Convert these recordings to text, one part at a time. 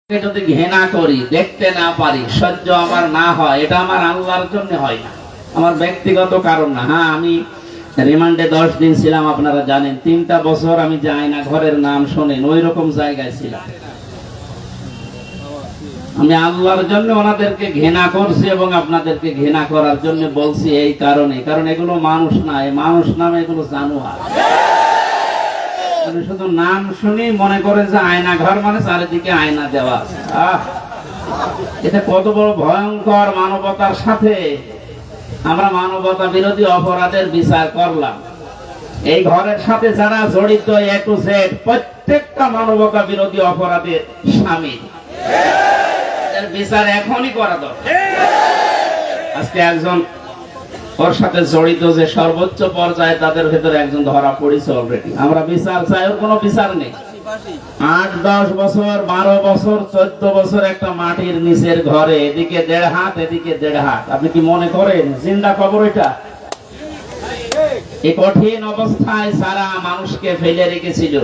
যদি ঘৃণা করি, দেখতে না পারি, সহ্য আমার না হয়, এটা আমার আল্লাহর জন্য হয় না, আমার ব্যক্তিগত কারণ না। হ্যাঁ, আমি রিমান্ডে 10 দিন ছিলাম, আপনারা জানেন। 3টা বছর আমি যাই না, ঘরের নাম শোনেন, ওই রকম জায়গায় ছিলাম। আমি আল্লাহর জন্য ওনাদেরকে ঘৃণা করছি এবং আপনাদেরকে ঘৃণা করার জন্য বলছি এই কারণে, কারণ এগুলো মানুষ না, এই মানুষ নামে এগুলো জানোয়ার। শুধু নাম শুনি মনে করে যে আয়না ঘর মানে চারিদিকে আয়না দেওয়া আছে। এটা কত বড় ভয়ঙ্কর! মানবতার সাথে আমরা মানবতা বিরোধী অপরাধের বিচার করলাম। এই ঘরের সাথে যারা জড়িত A to Z প্রত্যেকটা মানবতা বিরোধী অপরাধের শামিল। এর বিচার এখনই করা দরকার। আজকে একজন ওর সাথে জড়িত যে সর্বোচ্চ পর্যায়ে, তাদের ভেতরে একজন ধরা পড়েছে অলরেডি। আমরা বিচার চাই, ওর কোনো বিচার নেই। 8-10 বছর, 12 বছর, 14 বছর একটা মাটির নিচের ঘরে, এদিকে 1.5 হাত, এদিকে 1.5 হাত। আপনি কি মনে করেন জিন্দা কবর এটা? এই কঠিন অবস্থায় সারা মানুষকে ফেলে রেখেছিল।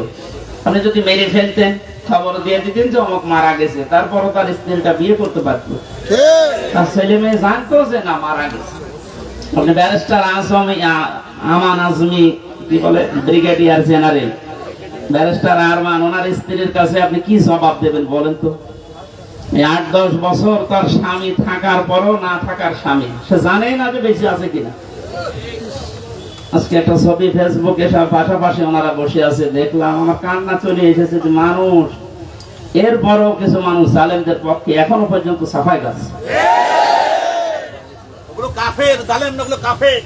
আপনি যদি মেরে ফেলতেন, খবর দিয়ে দিতেন যে অমুক মারা গেছে, তারপরও তার স্ত্রীটা বিয়ে করতে পারতো, তার ছেলে মেয়ে জানতো যে না মারা গেছে। আপনি ব্যারিস্টার আমান আজমি, কি বলে, ব্রিগেডিয়ার জেনারেল ব্যারিস্টার আরমান, ওনার স্ত্রীর কাছে আপনি কি জবাব দেবেন বলেন তো? 8-10 বছর তার স্বামী থাকার পরও না থাকার স্বামী, সে জানেই না যে বেঁচে আছে কিনা। আজকে একটা ছবি ফেসবুকে সব পাশাপাশি ওনারা বসে আছে, দেখলাম, আমার কান্না চলে এসেছে যে মানুষ, এরপরও কিছু মানুষ জালেমদের পক্ষে এখনো পর্যন্ত সাফাই গাছে। কাফের জালেম না, কাফের।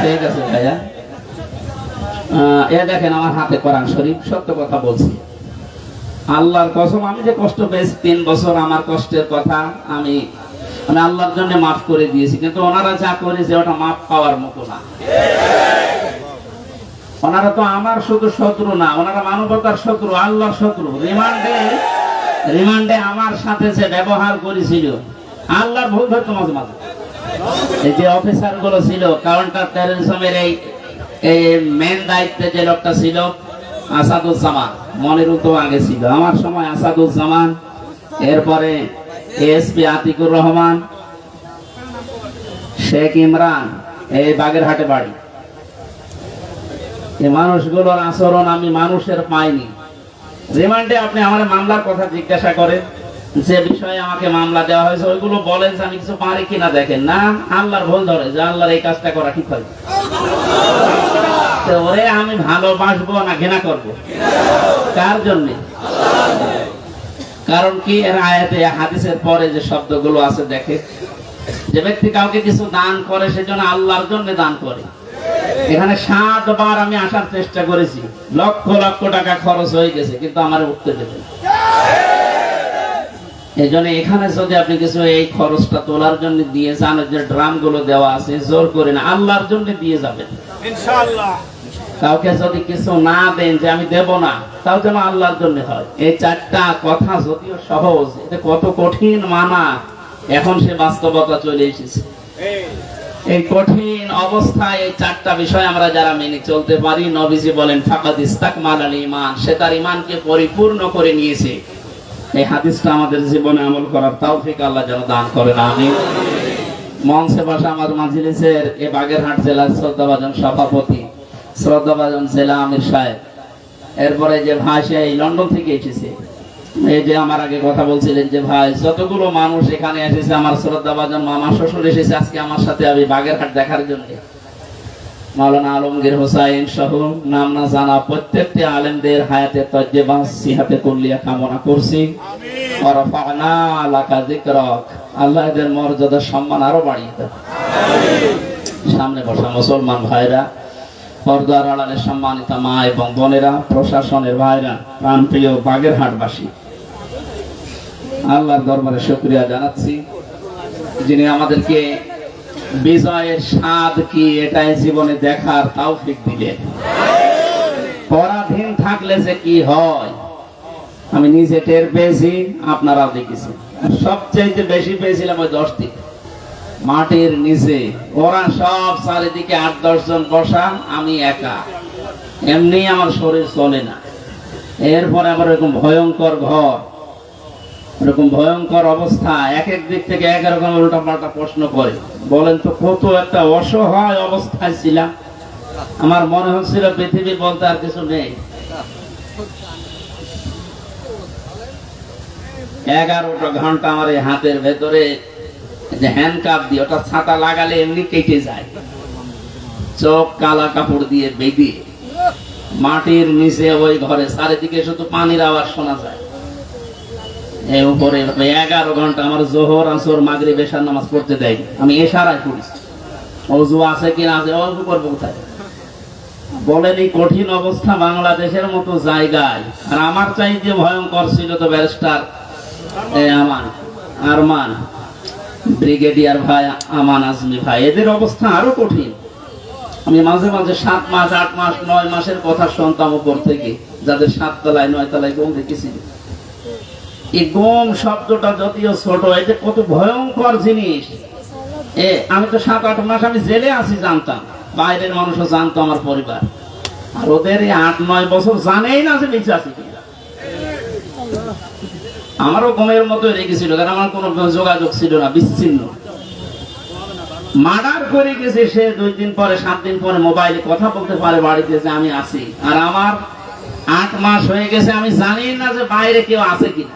ঠিক আছে ভাইয়া, এ দেখেন আমার হাতে কোরআন শরীফ, সত্য কথা বলছি। আল্লাহর কসম, আমি যে কষ্ট পেয়েছি 3 বছর, আমার কষ্টের কথা আমি আল্লাহর জন্য মাফ করে দিয়েছি। কিন্তু ওনারা যা করেছে ওটা মাফ পাওয়ার মতো না। ওনারা তো আমার শুধু শত্রু না, ওনারা মানবতার শত্রু, আল্লাহর শত্রু। রিমান্ডে আমার সাথে যে ব্যবহার করেছিল, আল্লাহর ভুল ধরতো মাঝে মাঝে। এই যে অফিসার গুলো ছিল, কাউন্টার টেররিজমের এই মেন দায়িত্বে যে লোকটা ছিল আসাদুজ্জামান, মনিরুল তো আগে ছিল, আমার সময় আসাদুজ্জামান, এরপরে এসপি আতিকুর রহমান, শেখ ইমরান, এই বাগেরহাটে বাড়ি। এই মানুষগুলোর আচরণ আমি মানুষের পাইনি। রিমান্ডে আপনি আমার মামলার কথা জিজ্ঞাসা করেন, যে বিষয়ে আমাকে মামলা দেওয়া হয়েছে, ওইগুলো বলেন যে আমি কিছু পারি কিনা, দেখেন না আল্লাহর ভুল ধরে যে আল্লাহর এই কাজটা করা ঠিক হবে। ওরে আমি ভালোবাসবো না ঘৃণা করবো? কার জন্য? কারণ কি, এর আয়াতে হাদিসের পরে যে শব্দগুলো আছে, দেখে যে ব্যক্তি কাউকে কিছু দান করে সেজন্য আল্লাহর জন্য দান করে। এখানে 7 বার আমি আসার চেষ্টা করেছি, লক্ষ লক্ষ টাকা খরচ হয়ে গেছে, কিন্তু আমার উঠতে দেবে। এই জন্য এখানে যদি আপনি কিছু এই খরচটা তোলার জন্য দিয়ে যান, যে ড্রাম গুলো দেওয়া আছে, জোর করে না, আল্লাহর জন্য দিয়ে যাবেন ইনশাআল্লাহ। কাউকে যদি কিছু না দেন যে আমি দেব না, তাও যেন আল্লাহর জন্য হয়। এই 4টা কথা যদিও সহজ, এটা কত কঠিন মানা, এখন সে বাস্তবতা চলে এসেছে। এই কঠিন অবস্থায় এই 4টা বিষয় আমরা যারা মেনে চলতে পারি, নবীজি বলেন ফাকাদ ইস্তাকমালাল ঈমান, সে তার ঈমানকে পরিপূর্ণ করে নিয়েছে। এই হাদিসটা আমাদের জীবনে আমল করার তৌফিক আল্লাহ যেন দান করেন, আমিন। মঞ্চে বসা আমার মাজলিসের এই বাগেরহাট জেলার শ্রদ্ধাভাজন সভাপতি, শ্রদ্ধাভাজন জেলা আমির সাহেব, এরপরে যে ভাই সে লন্ডন থেকে এসেছে, এই যে আমার আগে কথা বলছিলেন যে ভাই, যতগুলো মানুষ এখানে এসেছে, আমার শ্রদ্ধাভাজন মামা শ্বশুর এসেছে আজকে আমার সাথে আমি বাগেরহাট দেখার জন্য। মাওলানা আলমগীর হোসাইন সহ নাম না জানা প্রত্যেকটি আলেমদের হায়াতে তজ্জেবা সিহাতে কুল্লিয়া কামনা করছি। ওয়ারাফা'না লাকা যিকরাক, আল্লাহ এদের মর্যাদা সম্মান আরো বাড়িয়ে দেন। সামনে বসা মুসলমান ভাইরা, পর্দার আড়ালে সম্মানিত মা এবং বোনেরা, প্রশাসনের ভাইরা, প্রাণপ্রিয় বাগেরহাটবাসী, আল্লাহর দরবারে শুকরিয়া জানাচ্ছি, যিনি আমাদেরকে বিজয়ের স্বাদ কি এটাই জীবনে দেখার তৌফিক দিলেন। পরাধীন থাকলে যে কি হয় আমি নিজে টের পেয়েছি, আপনারাও দেখেছি। সবচেয়ে বেশি পেয়েছিলাম ওই 10 দিন মাটির নিচে, ওরা সব চারিদিকে 8-10 জন বসা, আমি একা। এমনি আমার শরীর চলে না। এরপরে আবার এরকম ভয়ঙ্কর ঘর, এরকম ভয়ঙ্কর অবস্থা, এক এক দিক থেকে এক রকম উল্টা পাল্টা প্রশ্ন করে। বলেন তো কত একটা অসহায় অবস্থায় ছিলাম। আমার মনে হচ্ছিল পৃথিবী বলতে আর কিছু নেই। 11টা ঘন্টা আমার এই হাতের ভেতরে যে হ্যান্ডকাপ দিয়ে, ওটা ছাতা লাগালে এমনি কেটে যায়। চোখ কালা কাপড় দিয়ে বেঁধে মাটির নিচে ওই ঘরে, চারিদিকে শুধু পানির আওয়াজ শোনা যায়। এই উপরে 11 ঘন্টা আমার জোহর আসর মাগরিব এশার নামাজ পড়তে দেয়। আমি এশারায় পড়েছি, অজু আছে কিনা, আছে অজু করবো কোথায়? বলেন এই কঠিন অবস্থা বাংলাদেশের মতো জায়গায়। আর আমার চাইতে ভয়ঙ্কর ছিল তো ব্যারিস্টার আরমান, ব্রিগেডিয়ার ভাই আমান আজমি ভাই, এদের অবস্থা আরো কঠিন। আমি মাঝে মাঝে 7 মাস 8 মাস 9 মাসের কথা শুনতাম উপর থেকে, যাদের 7 তলায় 9 তলায় গম দেখেছি। এই গম শব্দটা যদিও ছোট, এই যে কত ভয়ঙ্কর জিনিস। আমি তো 7-8 মাস আমি জেলে আছি জানতাম, বাইরের মানুষও জানতো, আমার পরিবার। আর ওদের এই 8-9 বছর জানেই না যে বেঁচে আছি কিনা। আমারও গমের মতো রেখেছিল, কারণ আমার কোনো যোগাযোগ ছিল না, বিচ্ছিন্ন। মার্ডার করে গেছে সে 2 দিন পরে 7 দিন পরে মোবাইলে কথা বলতে পারে বাড়িতে যে আমি আছি। আর আমার 8 মাস হয়ে গেছে, আমি জানি না যে বাইরে কেউ আছে কিনা।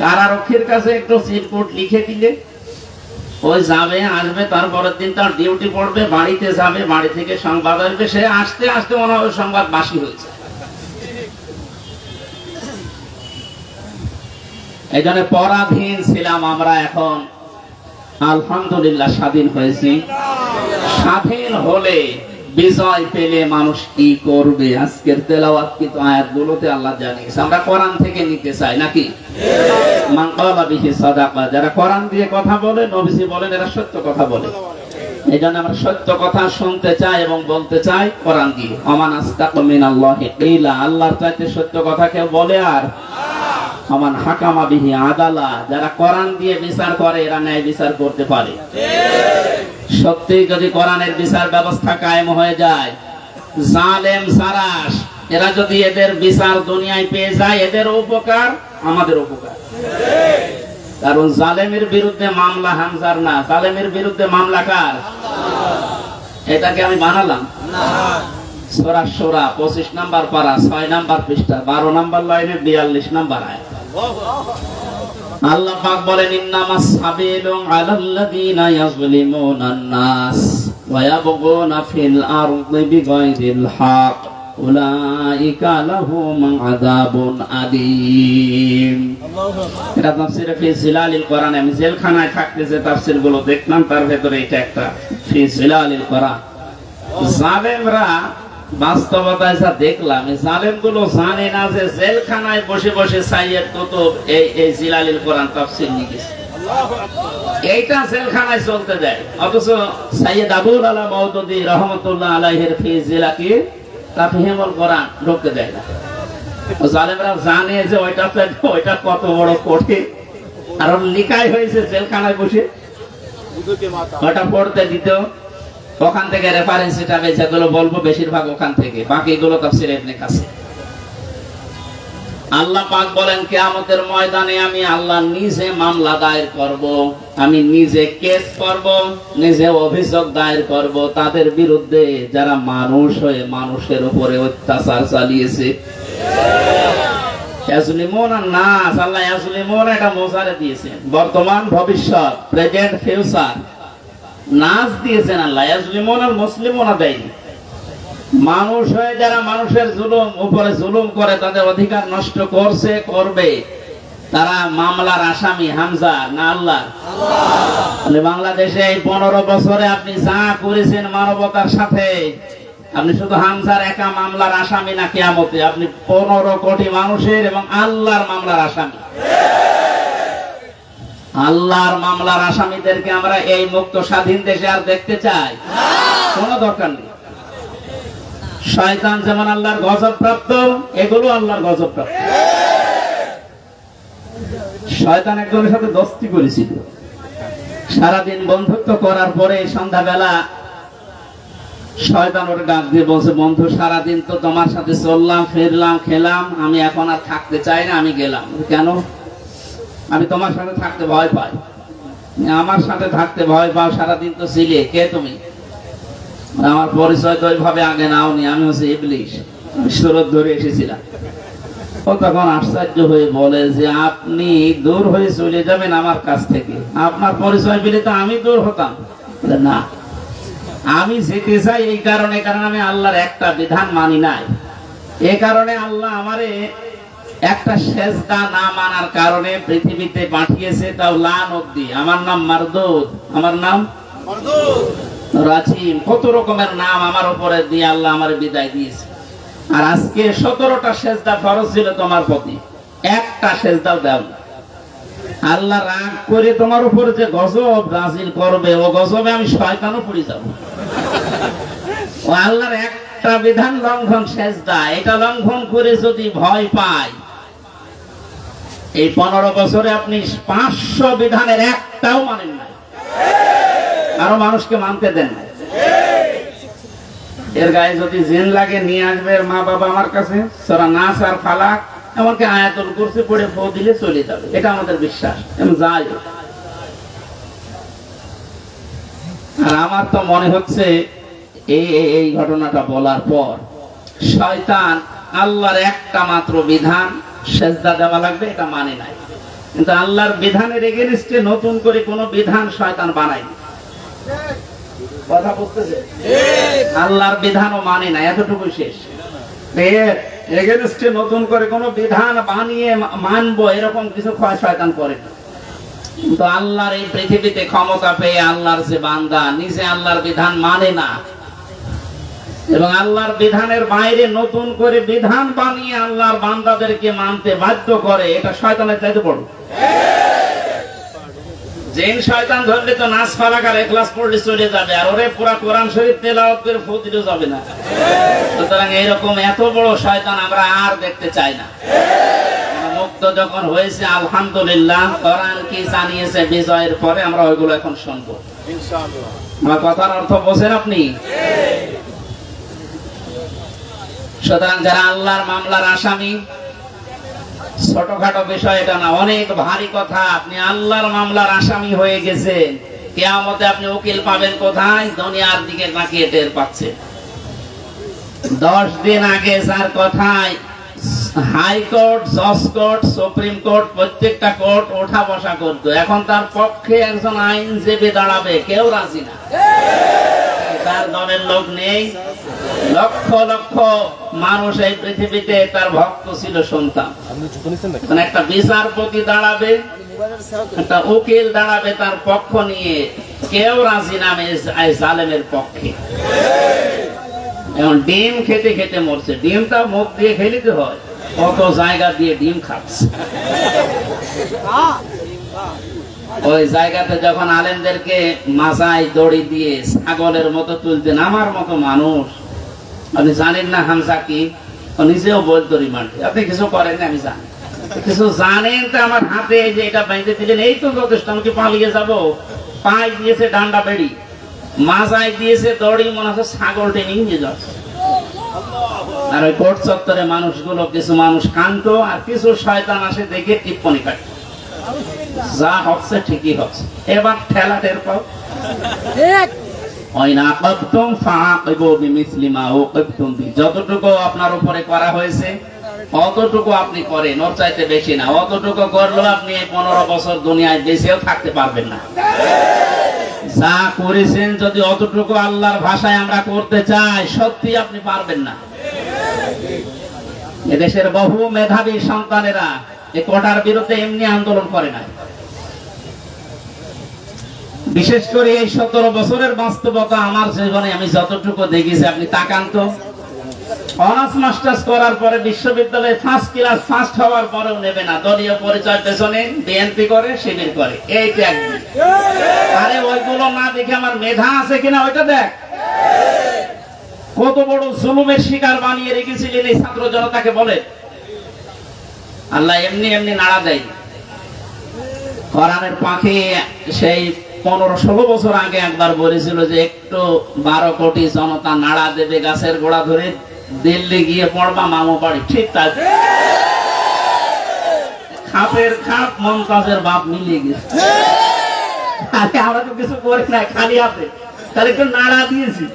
কারারক্ষীর কাছে একটু চিরকুট লিখে দিলে ওই যাবে আসবে, তারপরের দিন তার ডিউটি পড়বে, বাড়িতে যাবে, বাড়ি থেকে সংবাদ আসবে, সে আসতে আসতে মনে হয় সংবাদ বাসি হয়েছে। এই জন্য পরাধীন ছিলাম আমরা, এখন আলহামদুলিল্লাহ স্বাধীন হয়েছি। স্বাধীন হলে, বিজয় পেলে মানুষ কি করবে? আজকের তেলাওয়াত কিন্তু আয়াতগুলোতে আল্লাহ জানিয়েছে। আমরা কোরআন থেকে নিতে চাই নাকি? মান ক্বালা বিহি সাদাকা, যারা কোরআন দিয়ে কথা বলে, নবীজি বলেন এরা সত্য কথা বলে। এই জন্য আমরা সত্য কথা শুনতে চাই এবং বলতে চাই কোরআন দিয়ে। আমান আস্তাকু মিনাল্লাহি কিলা, আল্লাহর চাইতে সত্য কথা কেউ বলে? আর আমান হাকামা বিহি আদালা, যারা কোরআন দিয়ে বিচার করে এরা ন্যায় বিচার করতে পারে। সত্যি যদি কোরআনের বিচার ব্যবস্থা কায়েম হয়ে যায়, জালেম সারাস এরা যদি এদের বিচার দুনিয়ায় পেয়ে যায়, এদের উপকার আমাদের উপকার। কারণ জালেমের বিরুদ্ধে মামলা হামজার না, জালেমের বিরুদ্ধে মামলা কার? এটাকে আমি বানালাম না। সূরা শূরা 25 নম্বর পারা 6 নম্বর পৃষ্ঠা 12 নম্বর লাইনে 42 নম্বর আয়াত। আল্লাহ পাক বলেন ইন্নামাস সাবিলু আলাল্লাযিনা ইয়াযলিমুনান নাস ওয়া ইয়াবগুনা ফিল আরদি বিগাইরিল হক উলাইকা লাহুম আযাবুন আলীম। এটা তাফসীরে ফি জিলালিল কোরআন। আমি জেলখানায় থাকতে যে তাফসীরগুলো দেখলাম তার ভেতরে এটা একটা ফি জিলালিল কোরআন। জালেমরা বাস্তবতায় যা দেখলাম, এই জালেমগুলো জানে না যে জেলখানায় বসে বসে সাইয়েদ কুতুব এই জিলালিল কোরআন তাফসীর লিখেছে। এইটা জেলখানায় চলতে দেয়, অথচ সাইয়েদ আবুল আলা মাউদুদী রাহমাতুল্লাহ আলাইহির ফি জিলাকি তাফহিমুল কোরআন ঢুকতে দেয় না। জালেমরা জানে যে ওইটা কত বড় কঠিন, আর লিখাই হয়েছে জেলখানায় বসে, ওটা পড়তে দিত। ওখান থেকে রেফারেন্স হিসাবে যেগুলো বলবো বেশিরভাগ ওখান থেকে, বাকিগুলো তাফসীর ইবনে কাসির। আল্লাহ পাক বলেন কিয়ামতের ময়দানে আমি আল্লাহ নিজে মামলা দায়ের করব, আমি নিজে কেস করব, নিজে অভিযোগ দায়ের করব তাদের বিরুদ্ধে যারা মানুষ হয়ে মানুষের উপরে অত্যাচার চালিয়েছে। ইয়াজলিমুনান নাস, আল্লাহ ইয়াজলিমুন এটা মোজারে দিয়েছেন, বর্তমান ভবিষ্যৎ, প্রেজেন্ট ফিউচার। নাস দিয়েছেন আল্লাহ, ইয়াজলিমুনাল মুসলিমুনা দেয়নি। মানুষ হয়ে যারা মানুষের জুলুম উপরে জুলুম করে, তাদের অধিকার নষ্ট করছে, করবে, তারা মামলার আসামি হামজা না আল্লাহ? বাংলাদেশে এই 15 বছরে আপনি যা করেছেন মানবতার সাথে, আপনি শুধু হামজার একা মামলার আসামি না, কিয়ামতে আপনি 15 কোটি মানুষের এবং আল্লাহর মামলার আসামি। আল্লাহর মামলার আসামিদেরকে আমরা এই মুক্ত স্বাধীন দেশে আর দেখতে চাই? কোনো দরকার নেই। শয়তান যেমন আল্লাহর গজব প্রাপ্ত, এগুলো আল্লাহর গজব প্রাপ্ত। শয়তান একজনের সাথে দোস্তি করেছিল, সারাদিন বন্ধুত্ব করার পরে সন্ধ্যাবেলা শয়তান ওর ডাক দিয়ে বলছে, বন্ধু সারাদিন তো তোমার সাথে চললাম ফিরলাম খেলাম, আমি এখন আর থাকতে চাই না, আমি গেলাম। কেন? আমি তোমার সাথে থাকতে ভয় পাই। আমার সাথে থাকতে ভয় পাও? সারাদিন তো ছিলে, কে তুমি? আমার পরিচয় তো ওইভাবে আগে নাওনি, আমি হচ্ছে ইবলিশ, আমি সুরত ধরে এসেছিলাম। ও তখন আশ্চর্য হয়ে বলে যে, আপনি দূর হয়ে চলে যাবেন আমার কাছ থেকে, আপনার পরিচয় পেলে তো আমি দূর হতাম। বলে, না, আমি যেতে চাই এই কারণে, কারণ আমি আল্লাহর একটা বিধান মানি নাই। এ কারণে আল্লাহ আমারে একটা সেজদা না মানার কারণে পৃথিবীতে পাঠিয়েছে, তাও লানত দিয়ে। আমার নাম মারদুদ, আমার নাম রাজিম, কত রকমের নাম আমার উপরে দিয়ে আল্লাহ আমারে বিদায় দিয়েছে। আর আজকে 17টা সেজদা ফরজ ছিল তোমার প্রতি, একটা সেজদাও দাও না। আল্লাহ রাগ করে তোমার উপর যে গজব নাযিল করবে, ও গজবে আমি শয়তানও পড়ে যাব। ও আল্লাহর একটা বিধান লঙ্ঘন সেজদা, এটা লঙ্ঘন করে যদি ভয় পায়, এই 15 বছরে আপনি 500 বিধানের একটাও মানেন নাই, আরো মানুষকে মানতে দেন নাই। এর গায়ে যদি জিন লাগে নিয়ে আসবে এর মা বাবা আমার কাছে, সূরা নাস আর ফালাক এমনকি আয়াতুল কুরসি পড়ে ফু দিলে চলে যাবে, এটা আমাদের বিশ্বাস। যাই হোক, আর আমার তো মনে হচ্ছে এই ঘটনাটা বলার পর শয়তান আল্লাহর একটা মাত্র বিধান সেজদা দেওয়া লাগবে এটা মানে নাই, কিন্তু আল্লাহর বিধানের এগেইনস্টে নতুন করে কোনো বিধান শয়তান বানায়নি। কথা বুঝতেছে? আল্লাহর বিধানও মানে না, এতটুকু শেষ। এর এগেইনস্টে নতুন করে কোনো বিধান বানিয়ে মানবো এরকম কিছু শয়তান করে না। কিন্তু আল্লাহর এই পৃথিবীতে ক্ষমতা পেয়ে আল্লাহর যে বান্দা নিজে আল্লাহর বিধান মানে না এবং আল্লাহর বিধানের বাইরে নতুন করে বিধান বানিয়ে আল্লাহর বান্দাদেরকে মানতে বাধ্য করে, এটা শয়তানের চাইতে বড়। জিন শয়তান ধরলে তো নাস ফালাক আর ইখলাস পড়লে চলে যাবে, আর ওরে পুরা কোরআন শরীফ তেলাওয়াত করে ফু দিলে যাবে না। সুতরাং এইরকম এত বড় শয়তান আমরা আর দেখতে চাই না। মুক্ত যখন হয়েছে আলহামদুলিল্লাহ, কোরআন কি জানিয়েছে বিজয়ের পরে আমরা ওইগুলো এখন শুনবো ইনশাআল্লাহ। আমার কথার অর্থ বোঝেন আপনি? সুতরাং যারা আল্লাহর মামলার আসামি, ছোটখাটো বিষয় এটা না, অনেক ভারী কথা। আপনি আল্লাহর মামলার আসামি হয়ে গেছেন, কিয়ামতে আপনি উকিল পাবেন কোথায়? দুনিয়ার দিকে তাকিয়ে টের পাচ্ছেন। 10 দিন আগে যার কথায় হাইকোর্ট, জজ কোর্ট, সুপ্রিম কোর্ট, প্রত্যেকটা কোর্ট ওঠা বসা করতো, এখন তার পক্ষে একজন আইনজীবী দাঁড়াবে কেউ রাজি না। তার দলের লোক নেই। লক্ষ লক্ষ মানুষ এই পৃথিবীতে তার ভক্ত ছিল, সন্তান। একটা বিচারপতি দাঁড়াবে, একটা উকিল দাঁড়াবে তার পক্ষ নিয়ে, কেউ রাজি নামে জালেমের পক্ষে। এখন ডিম খেতে খেতে মরছে, ডিমটা মুখ দিয়ে খেলিতে হয়, কত জায়গা দিয়ে ডিম খাচ্ছে। ওই জায়গাতে যখন আলেমদেরকে মাথায় দড়ি দিয়ে ছাগলের মতো তুলতেন, আমার মতো মানুষ, আপনি জানেন না হামজা কি? নিজেও বলতো রিমান্ডে, আপনি কিছু করেন না, আমি জানি কিছু জানেন তো। আমার হাতে যে এটা বাইতে দিলেন, এই তো যথেষ্ট, আমি কি পালিয়ে যাবো? পায়ে দিয়েছে ডান্ডা বেড়ি, মাজায় দিয়েছে দড়ি, মনে হচ্ছে ছাগল টেনে নিয়ে যাচ্ছে। আর ওই কোর্ট চত্বরে মানুষগুলো, কিছু মানুষ কান্ত আর কিছু শয়তান আসে দেখে টিপ্পনি কাটে, যা হচ্ছে ঠিকই হচ্ছে। এবার ঠেলা টের পাও। যতটুকু আপনার উপরে করা হয়েছে অতটুকু আপনি করেন, ওর চাইতে বেশি না। অতটুকু করলেও আপনি 15 বছর দুনিয়ায় বেঁচেও থাকতে পারবেন না। যা করেছেন যদি অতটুকু আল্লাহর ভাষায় আমরা করতে চাই, সত্যি আপনি পারবেন না। এদেশের বহু মেধাবী সন্তানেরা এই কোটার বিরুদ্ধে এমনি আন্দোলন করে না। বিশেষ করে এই 17 বছরের বাস্তবতা আমার জীবনে আমি যতটুকু দেখেছি, আপনি তাকান তো। অনার্স মাস্টার্স করার পরে বিশ্ববিদ্যালয়ে ফার্স্ট ক্লাস ফার্স্ট হওয়ার পরেও নেবে না, দলীয় পরিচয় পেছনে বিএনপি করে, শিবির করে, এই ত্যাগ। আরে ওইগুলো না দেখে আমার মেধা আছে কিনা ওইটা দেখ। কত বড় জুলুমের শিকার বানিয়ে রেখেছিলেন এই ছাত্র জনতাকে বলে। আল্লাহ এমনি এমনি নাড়া দেয়। কোরআনের পাখি সেই 15-16 বছর আগে একবার বলেছিল যে একটু 12 কোটি জনতা নাড়া দেবে গাছের গোড়া ধরে দিল্লি গিয়ে পড়বা মামু বাড়ি। ঠিক তাই, খাপের খাপ মমতাজের বাপ মিলিয়ে গেছে। আরে আমরা তো কিছু করি না, খালি হাতে তাহলে একটু নাড়া দিয়েছি,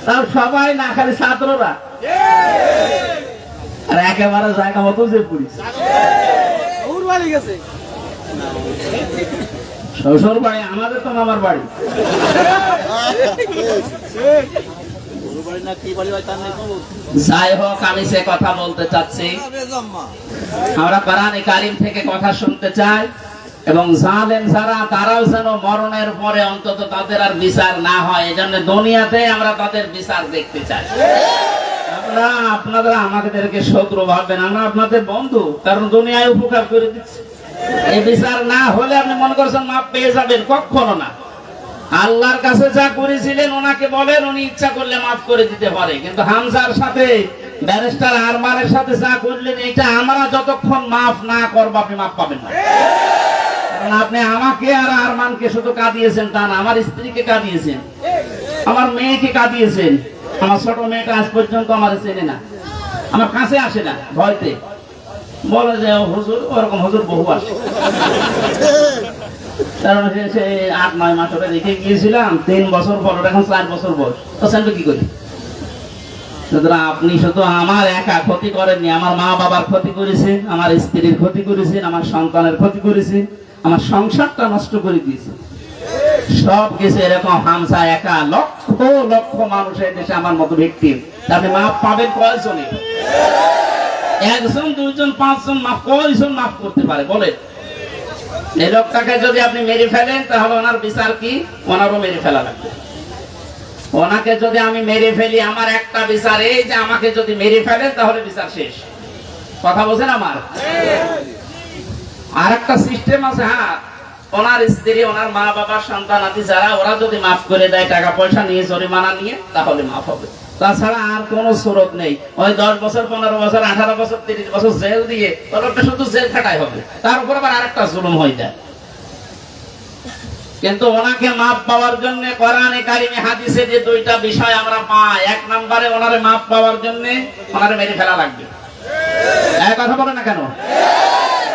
তাও সবাই না, খালি ছাত্ররা। আর একেবারে জায়গা মতো যে পুলিশ শ্বশুর বাড়ি, আমাদের তো মামার বাড়ি। যাই হোক, আমি সে কথা বলতে চাচ্ছি, আমরা কোরআনে কারীম থেকে কথা শুনতে চাই, এবং জালেম যারা তারাও যেন মরণের পরে অন্তত তাদের আর বিচার না হয়, এজন্য দুনিয়াতে আমরা তাদের বিচার দেখতে চাই। আপনারা আমাদেরকে শত্রু ভাববেন, আমরা আপনাদের বন্ধু, কারণ দুনিয়ায় উপকার করে দিচ্ছি। এই বিচার না হলে আপনি মনে করছেন মাপ পেয়ে যাবেন, কখনো না। আল্লাহর কাছে যা করেছিলেন ওনাকে বলেন, উনি ইচ্ছা করলে মাফ করে দিতে পারে। কিন্তু হামজার সাথে ব্যারিস্টার আরমানের সাথে যা করলেন, এটা আমরা যতক্ষণ মাফ না করব আপনি মাফ পাবেন না। কারণ আপনি আমাকে আর আরমানকে শুধু কাঁদিয়েছেন তা না, আমার স্ত্রীকে কাঁদিয়েছেন, আমার মেয়েকে কাঁদিয়েছেন। আমার ছোট মেয়েটা আজ পর্যন্ত আমার চেনে না, আমার কাছে আসে না, ভয়তে বলে যে হুজুর, ওরকম হুজুর বহু আসে। কারণ সে 8-9 মাস ওটা রেখে গিয়েছিলাম, 3 বছর পর, এখন 4 বছর বয়স, তো সেটা কি করি? সুতরাং আপনি শুধু আমার একা ক্ষতি করেননি, আমার মা বাবার ক্ষতি করেছেন, আমার স্ত্রীর ক্ষতি করেছেন, আমার সন্তানের ক্ষতি করেছেন, আমার সংসারটা নষ্ট করে দিয়েছে। সব কিছু এরকম হামসা একা লক্ষ লক্ষ মানুষের দেশে আমার মতো ভিক্টিম। আপনি মাফ পাবেন কয়জনে? 1 জন, 2 জন, 5 জন মাফ, কয়জন মাফ করতে পারে বলেন? এই লোকটাকে যদি আপনি মেরে ফেলেন তাহলে ওনার বিচার কি? ওনারও মেরে ফেলা লাগবে। ওনাকে যদি আমি মেরে ফেলি, আমার একটা বিচার এই যে আমাকে যদি মেরে ফেলেন তাহলে বিচার শেষ। কথা বোঝেন আমার? আর একটা সিস্টেম আছে, হ্যাঁ, ওনার স্ত্রী, ওনার মা বাবা, সন্তান আদি যারা, ওরা যদি মাফ করে দেয় টাকা পয়সা নিয়ে, জরিমানা নিয়ে, তাহলে মাফ হবে। তাছাড়া আর কোন সুরত নেই। ওই 10 বছর, 15 বছর, 18 বছর, 30 বছর জেল দিয়ে ওটা শুধু জেল খাটাই হবে, তার উপর আবার আরেকটা জুলুম হয়ে যায়। কিন্তু ওনাকে মাফ পাওয়ার জন্য কোরআনে কারিমে হাদিসে যে 2টা বিষয় আমরা পাই। 1 নম্বরে ওনারে মাফ পাওয়ার জন্য ওনারে মেরে ফেলা লাগবে। এই কথা বলে না কেন?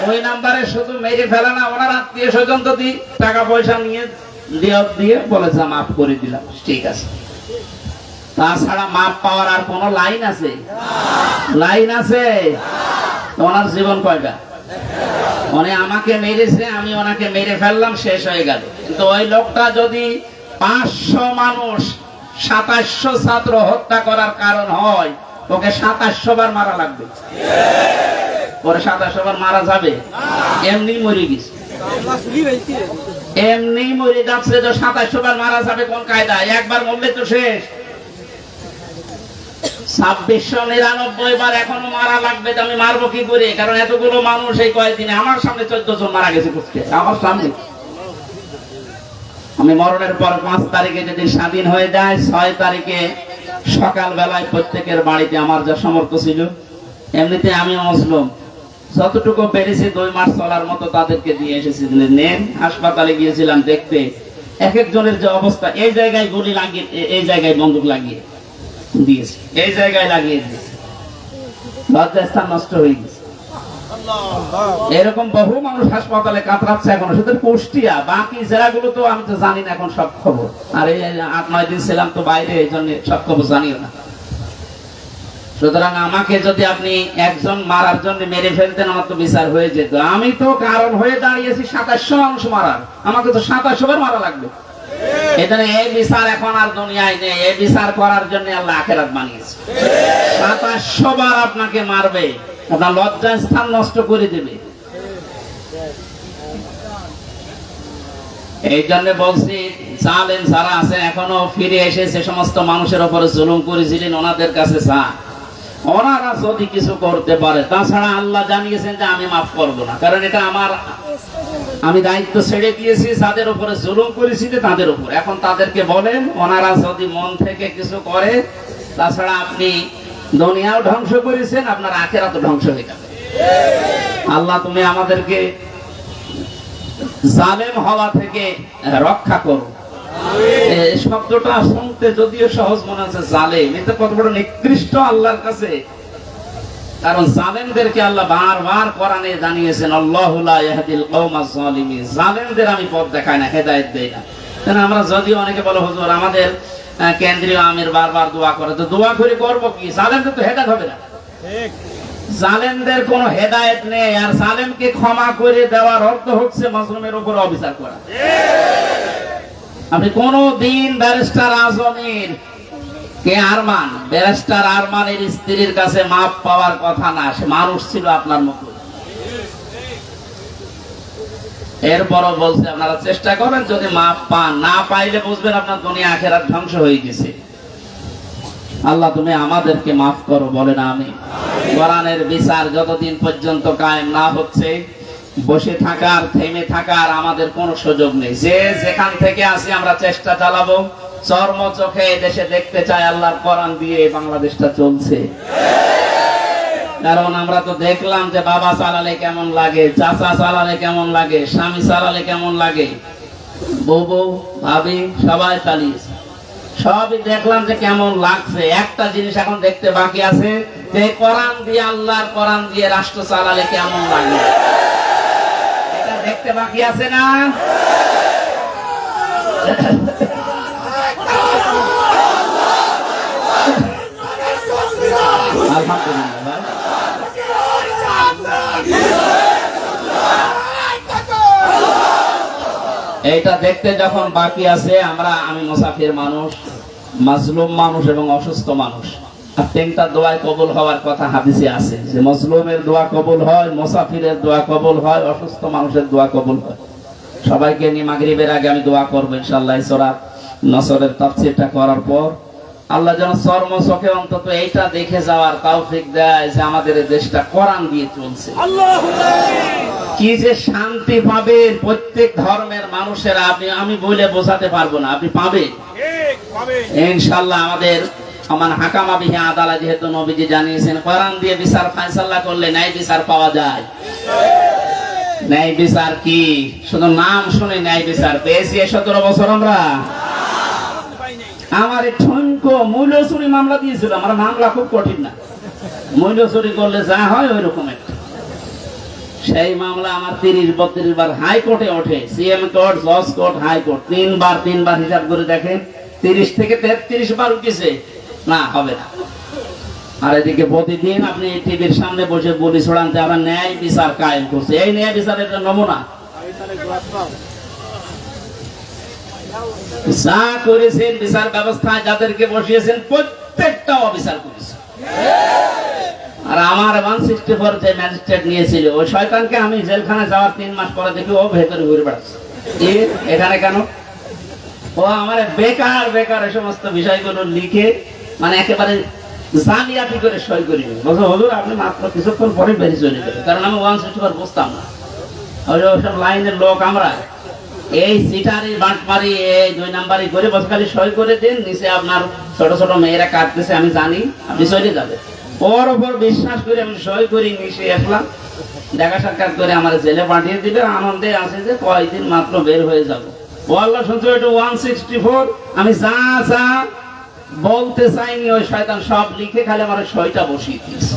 2 নম্বরে শুধু মেরে ফেলা না, ওনার আত্মীয় স্বজন যদি টাকা পয়সা নিয়ে দিয়ে বলে যা মাফ করে দিলাম, ঠিক আছে। তাছাড়া মাপ পাওয়ার আর কোন লাইন আছে? লাইন আছে? ওনার জীবন কয়টা? উনি আমাকে মেরেছে, আমি ওনাকে মেরে ফেললাম, শেষ হয়ে গেল। কিন্তু ওই লোকটা যদি 500 মানুষ, 2700 ছাত্র হত্যা করার কারণ হয়, ওকে 2700 বার মারা লাগবে। ওরে 2700 বার মারা যাবে? এমনি মরে গেছে, এমনি মরে যাচ্ছে। তো 2700 বার মারা যাবে কোন কায়দায়? একবার মরলে তো শেষ। 2699 বার এখনো মারা লাগবে। আমি মারবো কি করে? কারণ এতগুলো মানুষ এই কয়েকদিনে, আমার সামনে 14 জন মারা গেছে, আমার সামনে। আমি মরণের পর 5 তারিখে যদি স্বাধীন হয়ে যায়, 6 তারিখে সকাল বেলায় প্রত্যেকের বাড়িতে আমার যা সামর্থ্য ছিল, এমনিতে আমি মুসলিম, যতটুকু পেরেছি 2 মাস চলার মতো তাদেরকে দিয়ে এসেছি। নেন, হাসপাতালে গিয়েছিলাম দেখতে, এক একজনের যে অবস্থা, এই জায়গায় গুলি লাগিয়ে, এই জায়গায় বন্দুক লাগিয়ে দিয়েছে, এই জায়গায় লাগিয়ে দিয়েছে, লজ্জাস্থান নষ্ট হয়ে গেছে। এরকম বহু মানুষ হাসপাতালে কাতরাচ্ছে এখনো, শুধু কুষ্টিয়া, বাকি জেলাগুলো তো আমি তো জানি না এখন সব খবর। আর এই 8-9 দিন ছিলাম তো বাইরে, এই জন্য সব খবর জানিও না। সুতরাং আমাকে যদি আপনি একজন মারার জন্য মেরে ফেলতেন, আমার তো বিচার হয়ে যেত। আমি তো কারণ হয়ে দাঁড়িয়েছি 2700 মানুষ মারার, আমাকে তো 2700 বার মারা লাগবে। এখানে এই বিচার এখন আর দুনিয়ায় নেই। এই বিচার করার জন্য আল্লাহ আখিরাত বানিয়েছে। 2700 বার আপনাকে মারবে, আপনার লজ্জার স্থান নষ্ট করে দেবে। এই জন্য বলছি, জালেম যারা আছে এখনো ফিরে এসে যে সমস্ত মানুষের উপরে জুলুম করেছিলেন, ওনাদের কাছে যা, ওনারা যদি কিছু করতে পারে। তাছাড়া আল্লাহ জানিয়েছেন যে আমি মাফ করব না, কারণ এটা আমার, আমি দায়িত্ব ছেড়ে দিয়েছি যাদের উপরে জুলুম করেছি তাদের উপর। এখন তাদেরকে বলেন, ওনারা যদি মন থেকে কিছু করে, তাছাড়া আপনি দুনিয়াও ধ্বংস করেছেন, আপনার আখিরাতও ধ্বংস হয়ে যাবে। আল্লাহ তুমি আমাদেরকে জালেম হওয়া থেকে রক্ষা করো। এই শব্দটা শুনতে যদিও সহজ মনে হচ্ছে, জালেম এটা কত বড় নিকৃষ্ট আল্লাহর কাছে। কারণ জালেমদেরকে আল্লাহ বারবার কোরআনে জানিয়েছেন, আল্লাহু লা ইয়াহদিল কওমাজ জালিমিন, জালেমদের আমি পথ দেখাই না, হেদায়েত দেই না। কারণ আমরা যদিও অনেকে বলে হুজুর আমাদের কেন্দ্রীয় আমির বারবার দোয়া করে, তো দোয়া করে করব কি, জালেমদের তো হেদায়েত হবে না। ঠিক। জালেমদের কোনো হেদায়েত নেই। আর জালেমকে ক্ষমা করে দেওয়ার অর্থ হচ্ছে মাজলুমের উপর অবিচার করা। আপনি কোন দিন ব্যারিস্টার আজমের কে আরমান, ব্যারিস্টার আরমানের স্ত্রীর কাছে মাপ পাওয়ার কথা না, সে মানুষ ছিল আপনার মতো। এরপরও বলছে আপনারা চেষ্টা করেন, যদি মাপ পান, না পাইলে বুঝবেন আপনার দুনিয়া আখিরাত ধ্বংস হয়ে গেছে। আল্লাহ তুমি আমাদেরকে মাফ করো, বলেন আমিন। কোরআনের বিচার যতদিন পর্যন্ত কায়েম না হচ্ছে, বসে থাকার, থেমে থাকার আমাদের কোনো সুযোগ নেই। যে যেখান থেকে আসি আমরা চেষ্টা চালাবো, চর্ম চোখে দেশে দেখতে চাই আল্লাহর কোরআন দিয়ে বাংলাদেশটা চলছে। কারণ আমরা তো দেখলাম যে বাবা চালালে কেমন লাগে, চাচা চালালে কেমন লাগে, স্বামী চালালে কেমন লাগে, বউ ভাবি সবাই চালিয়েছে, সবই দেখলাম যে কেমন লাগছে। একটা জিনিস এখন দেখতে বাকি আছে, যে কোরআন দিয়ে, আল্লাহর কোরআন দিয়ে রাষ্ট্র চালালে কেমন লাগে, এটা দেখতে বাকি আছে না? আলহামদুলিল্লাহ ভাই। এইটা দেখতে যখন বাকি আছে, আমি মুসাফির মানুষ, মাজলুম মানুষ এবং অসুস্থ মানুষ। আর তিনটা দোয়ায় কবুল হওয়ার কথা হাদিসে আছে, যে মাজলুমের দোয়া কবুল হয়, মুসাফিরের দোয়া কবুল হয়, অসুস্থ মানুষের দোয়া কবুল হয়। সবাইকে নিয়ে মাগরিবের আগে আমি দোয়া করবো ইনশাআল্লাহ। সূরা নসরের তাফসীরটা করার পর আল্লাহ যেন চর্ম চোখে অন্তত এইটা দেখে যাওয়ার তৌফিক দেয় যে আমাদের এই দেশটা কোরআন দিয়ে চলছে। কি যে শান্তি পাবে প্রত্যেক ধর্মের মানুষেরা, আমি বলে বোঝাতে পারবো না, আপনি পাবেন ইনশাআল্লাহ। আমাদের হাকামা বিহি আদালত, যেহেতু নবীজি জানিয়েছেন কোরআন দিয়ে বিচার ফায়সালা করলে ন্যায় বিচার পাওয়া যায়। ন্যায় বিচার কি শুধু নাম শুনে ন্যায় বিচার পেয়েছি 17 বছর আমরা। আমার ঠনকো মূল্য চুরি মামলা দিয়েছিল, আমার মামলা খুব কঠিন না, মূল্য চুরি করলে যা হয় ওই রকম একটা। সেই মামলা আমার 30-32 বার হাইকোর্টে ওঠে, সিএম কোর্ট, জজ কোর্ট, হাইকোর্ট, তিনবার হিসাব করে দেখেন 30 থেকে 33 বার উঠেছে, না হবে না। আর এদিকে প্রতিদিন আপনি টিভির সামনে বসে বলি ছড়ান যে আমরা ন্যায় বিচার কায়েম করছে। এই ন্যায় বিচারের একটা নমুনা যা করেছেন বিচার ব্যবস্থায়, যাদেরকে বসিয়েছেন প্রত্যেকটা অবিচার করেছে। আর আমার 164 যে ম্যাজিস্ট্রেট নিয়েছিল, ওই শয়তানকে আমি জেলখানায় যাওয়ার 3 মাস পরে দেখি ও ভেতরে ঘুরে বেড়াচ্ছে। এখানে কেন? ও আমার বেকার এই সমস্ত বিষয়গুলো লিখে, মানে একেবারে জালিয়াতি করে সই করে নিল। বলছো হুজুর আপনি মাত্র কিছুক্ষণ পরে বেরিয়ে চলে যাবে, কারণ আমি 164 বুঝতাম না। ওইসব লাইনের লোক আমরা, এই সিটারি বাঁটমারি, এই 2 নাম্বারি করে বসে খালি সই করে দিন, নিচে আপনার ছোট ছোট মেয়েরা কাটতেছে, আমি জানি আপনি চলে যাবে। ওর ওপর বিশ্বাস করে আমি সই করি, নিচে আসলাম, দেখা সাক্ষাৎ করে আমার জেলে পাঠিয়ে দিলে, আনন্দে আছে যে কয়েকদিন মাত্র বের হয়ে যাবো। ও আল্লাহ শুনছো, এটা 164 আমি যা যা বলতে চাইনি ওই শয়তান সব লিখে খালি আমার সইটা বসিয়ে দিয়েছে।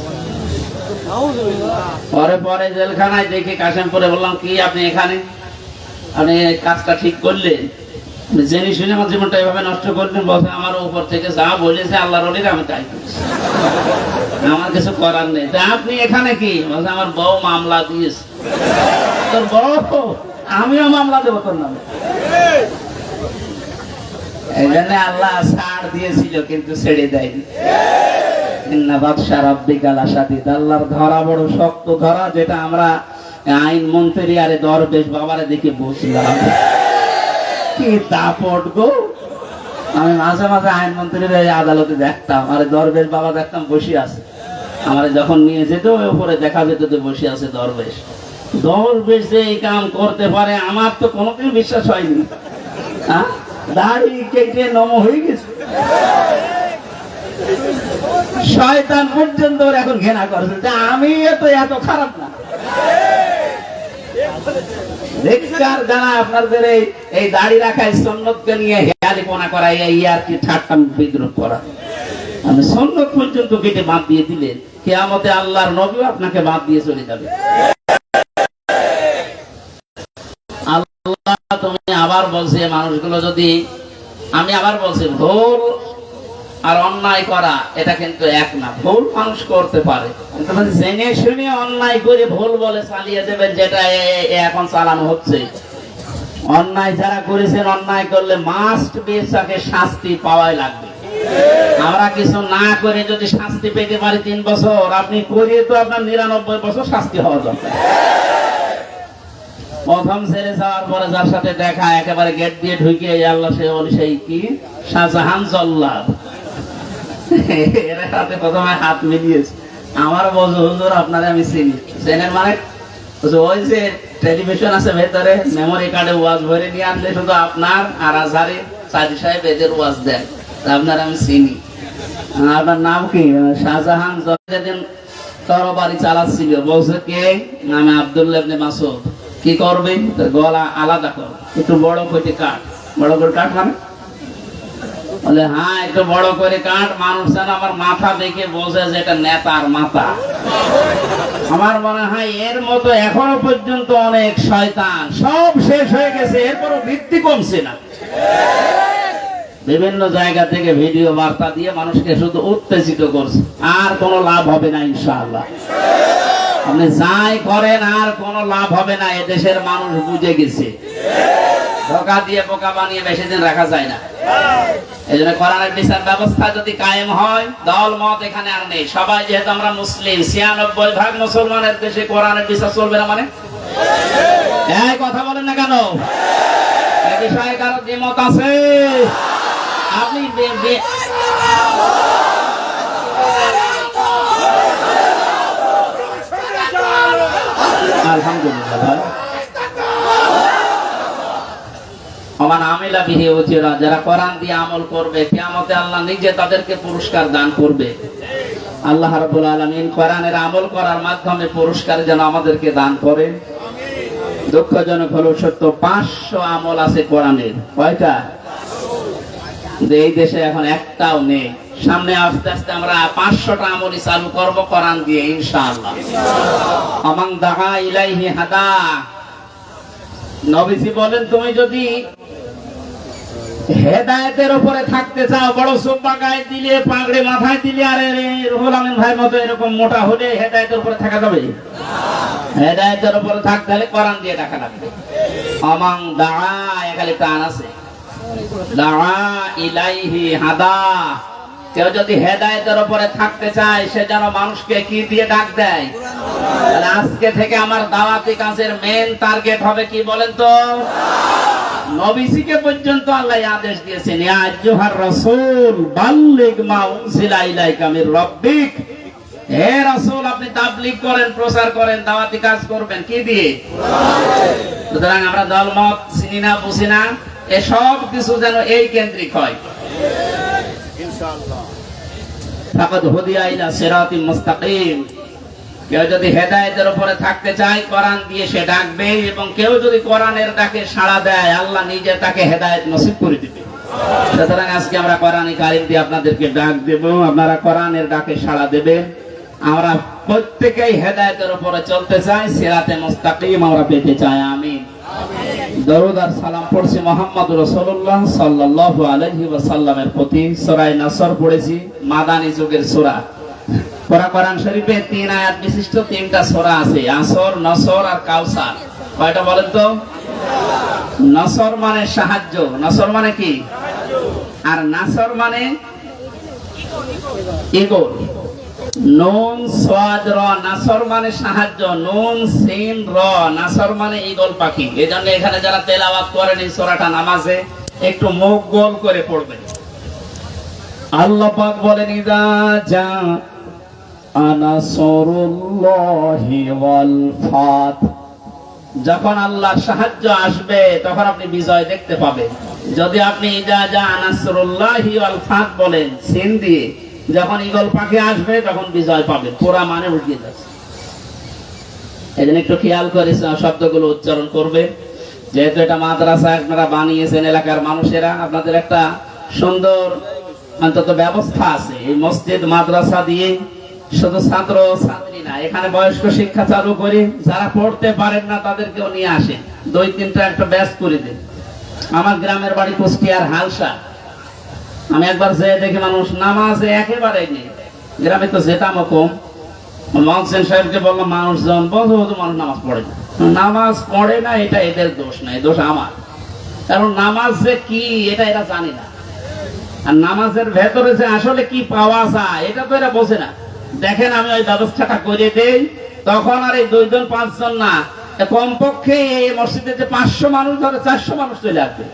পরে জেলখানায় দেখে কাশেমপুরে বললাম, কি আপনি এখানে, আপনি কাজটা ঠিক করলেন, জেনে শুনে আমার জীবনটা এভাবে নষ্ট করলেন? বলছে আমার উপর থেকে যা বলেছে আল্লাহর ওলিরা আমি তাই করছি, আমার কিছু করার নেই। তা আপনি এখানে কি? বলছে আমার বউ মামলা দিয়েছে। তোর বউ? আমিও মামলা দেবো তোর নামে। এই জন্য আল্লাহ ছাড় দিয়েছিল কিন্তু ছেড়ে দেয়নি। আল্লাহর ধরা বড় শক্ত ধরা, যেটা আমরা আইন মন্ত্রী আরে দরবেশ বাবারে দেখে বুঝলাম কি দাপট গো। আমি মাঝে মাঝে আইন মন্ত্রীর আদালতে দেখতাম, আরে দরবেশ বাবা দেখতাম বসে আছে, আমার যখন নিয়ে যেত ওই উপরে দেখা যেত যে বসে আছে দরবেশ। দরবেশ যে এই কাম করতে পারে আমার তো কোনোদিন বিশ্বাস হয়নি। হ্যাঁ, দাড়ি কেটে নম হয়ে গেছে, শয়তান পর্যন্ত এখন ঘৃণা করছে যে আমি তো এত খারাপ না। ধিক্কার যারা আপনাদের এই দাড়ি রাখায় সুন্নতকে নিয়ে হেয়ালিপনা করা, এই আর কি ঠাট্টা বিদ্রুপ করা। আমি সুন্নত পর্যন্ত কেটে বাদ দিয়ে দিলেন, কিয়ামতে আল্লাহর নবী আপনাকে বাদ দিয়ে চলে যাবে। আল্লাহ তুমি আবার বলছে মানুষগুলো যদি, আমি আবার বলছি ভুল আর অন্যায় করা এটা কিন্তু এক না। ভুল মানুষ করতে পারে, কিন্তু জেনে শুনে অন্যায় করে ভুল বলে চালিয়ে দেবেন, যেটা এখন চালানো হচ্ছে। অন্যায় যারা করেছেন, অন্যায় করলে মাস্ট বি তাকে শাস্তি পাওয়াই লাগবে। আমরা কিছু না করে যদি শাস্তি পেতে পারি 3 বছর, আপনি করিয়ে তো আপনার 99 বছর শাস্তি হওয়া দরকার। প্রথম ছেড়ে যাওয়ার পরে যার সাথে দেখা, একেবারে গেট দিয়ে ঢুকে আল্লাহ সে বলি সেই কি শাহজাহান জল্লাদ, এর সাথে প্রথমে হাত মিলিয়েছে। আমার বলছে হুজুর আপনারে আমি চিনি। চেনেন মানে? ওই যে টেলিভিশন আছে ভেতরে, মেমোরি কার্ডে ওয়াজ ভরে নিয়ে আনলে শুধু আপনার আর আজহারি সাজি সাহেব এদের ওয়াজ দেন, আপনার আমি চিনি। আপনার নাম কি? শাহজাহান। যেদিন তরবারি চালাচ্ছিল বলছে কে? আমি আব্দুল্লাহ ইবনে মাসউদ। কি করবে? গলা আলাদা কর, একটু বড় করে কাট। বড় করে কাট মানে? বলে হ্যাঁ একটু বড় করে কাট, মানুষ যেন আমার মাথা দেখে বোঝে যে এটা নেতার মাথা। আমার মনে হয় এর মতো এখনো পর্যন্ত অনেক শয়তান, সব শেষ হয়ে গেছে, এরপরও বৃদ্ধি কমছে না। বিভিন্ন জায়গা থেকে ভিডিও বার্তা দিয়ে মানুষকে শুধু উত্তেজিত করছে, আর কোনো লাভ হবে না ইনশাআল্লাহ। আপনি যাই করেন আর কোনো লাভ হবে না, এদেশের মানুষ বুঝে গেছে। ধোঁকা দিয়ে বোকা বানিয়ে বেশি দিন রাখা যায় না। এই জন্য কোরআনের বিচার ব্যবস্থা যদি কায়েম হয়, দল মত এখানে আর নেই। সবাই যেহেতু আমরা মুসলিম, 96% মুসলমানের দেশে কোরআনের বিচার চলবে না মানে? এই কথা বলেন না কেন? এই বিষয়ে কারো দ্বিমত আছে? আপনি আলহামদুলিল্লাহ ভাই। যারা কোরআন দিয়ে আমল করবে, কিয়ামতে আল্লাহ নিজে তাদেরকে পুরস্কার দান করবে। আল্লাহ রাব্বুল আলামিন কোরআনের আমল করার মাধ্যমে পুরস্কার যেন আমাদেরকে দান করেন। দুঃখজনক হলো সত্য, 500 আমল আছে কোরআনের। কয়টা? এই দেশে এখন একটাও নেই। সামনে আস্তে আস্তে আমরা 500টা আমলই চালু করব কোরআন দিয়ে ইনশাআল্লাহ। আমান দাআ ইলাইহি হাদা। নবীজি বলেন তুমি যদি হেদায়েতের উপরে থাকতে চাও, বড় সুব্বা গায়ে দিলে, পাগড়ি মাথায় দিলে, আর রুহুল আমিন ভাইয়ের মতো এরকম মোটা হলে হেদায়েতের উপরে থাকা যাবে? হেদায়েতের উপরে থাকতে হলে কোরআন দিয়ে ডাকা লাগবে। আমান দাআ, এখানে টান আছে, দাআ ইলাইহি হাদা। কেউ যদি হেদায়েতের উপরে থাকতে চায়, সে যেন মানুষকে কি দিয়ে ডাক দেয়? আজকে থেকে আমার দাওয়াতি কাজের মেন টার্গেট হবে কি বলেন তো? নবীজিকে পর্যন্ত আল্লাহ আদেশ দিয়েছেন, ইয়া আইয়ুহার রাসূল বাল্লিগ মা উনজিলা ইলাইকা মির রাব্বিক। হে রাসূল, আপনি তাবলীগ করেন, প্রচার করেন, দাওয়াতি কাজ করবেন কি দিয়ে? সুতরাং আমরা দলমত চিনি না, বুঝি না, এসব কিছু যেন এই কেন্দ্রিক হয় ইনশাআল্লাহ। ফাকাদ হুদিয়া ইলা সিরাতিল মুস্তাকিম। কেউ যদি হেদায়েতের উপরে থাকতে চায়, কোরআন দিয়ে সে ডাকবে, এবং কেউ যদি কোরআনের ডাকে সাড়া দেয়, আল্লাহ নিজে তাকে হেদায়েত নসিব করে দিবে। সুতরাং আজকে আমরা কোরআন কারীম দিয়ে আপনাদেরকে ডাক দেব, আপনারা কোরআনের ডাকে সাড়া দেবেন। আমরা প্রত্যেকেই হেদায়েতের উপরে চলতে চাই, সিরাতে মুস্তাকিম আমরা পেতে চাই। আমিন। দরুদ আর সালাম পড়ছি মুহাম্মদুর রাসূলুল্লাহ সাল্লাল্লাহু আলাইহি ওয়াসাল্লামের প্রতি। সূরা নাসর পড়েছি, মাদানী যুগের সূরা। কোরআন শরীফে 3 আয়াত বিশিষ্ট 3টা সূরা আছে, আসর, নসর আর কাউসার। কয়টা বলেন তো? নসর মানে সাহায্য। নসর মানে কি? আর নাসর মানে ইগল। নুন সাদ র, নাসর মানে সাহায্য। নুন সিন র, নাসর মানে ঈগল পাখি। এজন্য এখানে যারা তেলাওয়াত করেন এই সূরাটা নামাজে, একটু মুখ গোল করে পড়বেন। আল্লাহ পাক বলেন, ইযা জা আনাসরুল্লাহি ওয়াল ফাত। যখন আল্লাহর সাহায্য আসবে তখন আপনি বিজয় দেখতে পাবেন। যদি আপনি ইযা জা আনাসরুল্লাহি ওয়াল ফাত বলেন সিন দিয়ে, যখন ঈগল পাখি আসবে তখন বিজয় পাবেন। পুরা মানে উল্টিয়ে যাচ্ছে। এজন্য একটু খেয়াল করে শব্দগুলো উচ্চারণ করবে। যেহেতু এটা মাদ্রাসা আপনারা বানিয়েছেন এলাকার মানুষেরা, আপনাদের একটা সুন্দর অন্তত ব্যবস্থা আছে। এই মসজিদ মাদ্রাসা দিয়ে শুধু ছাত্র ছাত্রী না, এখানে বয়স্ক শিক্ষা চালু করে যারা পড়তে পারেন না তাদেরকেও নিয়ে আসেন, 2-3টা একটা ব্যাচ করে দেন। আমার গ্রামের বাড়ি কুষ্টিয়ার হালসা। আমি একবার যেয়ে দেখি মানুষ নামাজে একেবারেই নেই। গ্রামে তো যেতামও কম। মহসেন সাহেবকে বললাম, মানুষজন বহু মানুষ নামাজ পড়ে না। নামাজ পড়ে না এটা এদের দোষ নাই, দোষ আমার। কারণ নামাজ যে কি এটা এরা জানে না, আর নামাজের ভেতরে যে আসলে কি পাওয়া যায় এটা তো এরা বোঝে না। দেখেন আমি ওই ব্যবস্থাটা করে দেই, তখন আর এই 2 জন 5 জন না, কমপক্ষে এই মসজিদে যে 500 মানুষ ধরে 400 মানুষ চলে আসবে।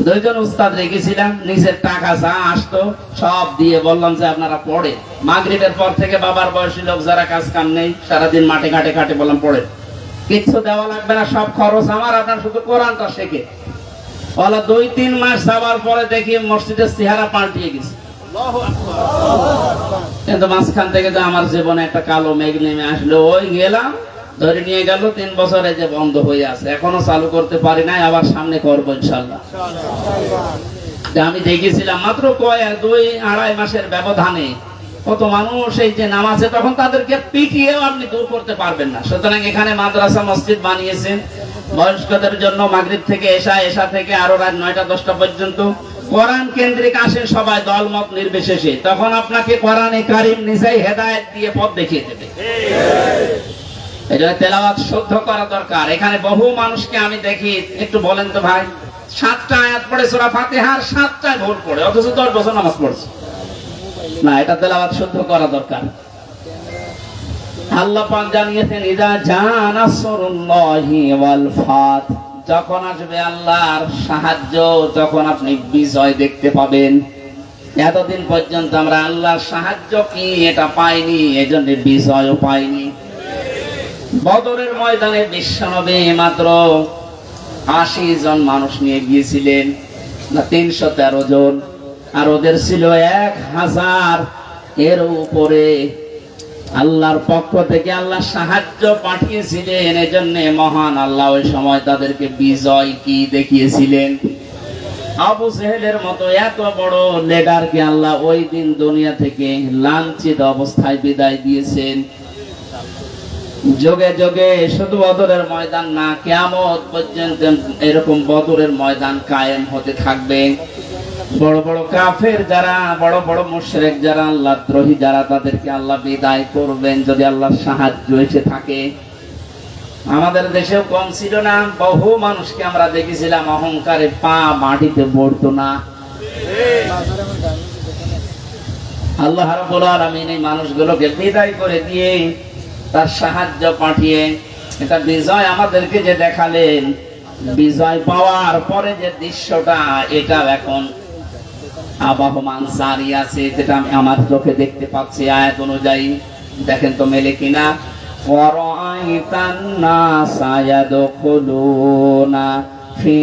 2 জন উস্তাদ রেখেছিলাম, নিজের টাকা যা আসতো সব দিয়ে বললাম যে আপনারা পড়ে। মাগরিবের পর থেকে বাবার বয়সী লোক যারা কাজ কাম নেই, সারাদিন মাঠে ঘাটে ঘাটে, বললাম পড়ে, কিচ্ছু দেওয়া লাগবে না, সব খরচ আমার, আপনার শুধু কোরআনটা শেখে। বলা 2-3 মাস যাওয়ার পরে দেখি মসজিদের চেহারা পাল্টিয়ে গেছে। কিন্তু মাঝখান থেকে তো আমার জীবনে একটা কালো মেঘ নেমে আসলো। ওই গেলাম, ধরে নিয়ে গেল, 3 বছরে যে বন্ধ হয়ে আছে, এখনো চালু করতে পারি নাই, আবার সামনে করবো ইনশাল্লাহ। আমি দেখেছিলাম মাত্র 2-2.5 মাসের ব্যবধানে কত মানুষ এই যে নামাজে, তখন তাদেরকে পিটিয়েও আপনি দূর করতে পারবেন না। সুতরাং এখানে মাদ্রাসা মসজিদ বানিয়েছেন বয়স্কদের জন্য, মাগরিব থেকে এশা থেকে আরো রাত 9টা-10টা পর্যন্ত কোরআন কেন্দ্রিক আসেন সবাই, দলমত নির্বিশেষে। তখন আপনাকে কোরআনে কারীম নিজেই হেদায়েত দিয়ে পথ দেখিয়ে দেবে। এজন্য তেলাওয়াত শুদ্ধ করা দরকার। এখানে বহু মানুষকে আমি দেখি, একটু বলেন তো ভাই, 7টা আয়াত পড়ে সূরা ফাতিহার 7টায় ভুল পড়ে, অথচ 10 বছর নামাজ পড়ছে না। এটা তেলাওয়াত শুদ্ধ করা দরকার। আল্লাহ পাক জানিয়েছেন, ইযা জাআ নাসরুল্লাহি ওয়াল ফাত, যখন আসবে আল্লাহর সাহায্য, তখন আপনি বিজয় দেখতে পাবেন। এতদিন পর্যন্ত আমরা আল্লাহর সাহায্য কি এটা পাইনি, এজন্য বিজয়ও পাইনি। বদরের ময়দানে বিশ্বনবী মাত্র 80 জন মানুষ নিয়ে গিয়েছিলেন, না 313 জন, আর ওদের ছিল 1000 এর উপরে। আল্লাহর পক্ষ থেকে আল্লাহ সাহায্য পাঠিয়েছিলেন, এজন্য মহান আল্লাহ ওই সময় তাদেরকে বিজয় কি দেখিয়েছিলেন। আবু জেহেলের মতো এত বড় লিডারকে আল্লাহ ওই দিন দুনিয়া থেকে লাঞ্ছিত অবস্থায় বিদায় দিয়েছেন। যোগে যোগে শুধু বদরের ময়দান না, কিয়ামত পর্যন্ত এরকম বদরের ময়দান কায়েম হতে থাকবে। বড় বড় কাফের যারা, বড় বড় মুশরিক যারা, আল্লাহ দ্রোহী যারা, তাদেরকে আল্লাহ বিদায় করবেন যদি আল্লাহর সাহায্য এসে থাকে। আমাদের দেশেও কম ছিল না, বহু মানুষকে আমরা দেখেছিলাম অহংকারে পা মাটিতে পড়তো না। আল্লাহ রাব্বুল আলামিন এই মানুষগুলোকে বিদায় করে দিয়ে তার সাহায্য পাঠিয়ে এটা বিজয় আমাদেরকে যে দেখালেন, বিজয় পাওয়ার পরে যে দৃশ্যটা, এটা এখন আবাহমান জারি আছে, যেটা আমি আমার চোখে দেখতে পাচ্ছি আয়াত অনুযায়ী। দেখেন তো মেলে কিনা। ওয়ারাআইতান নাসা ইয়াদখুলুনা ফি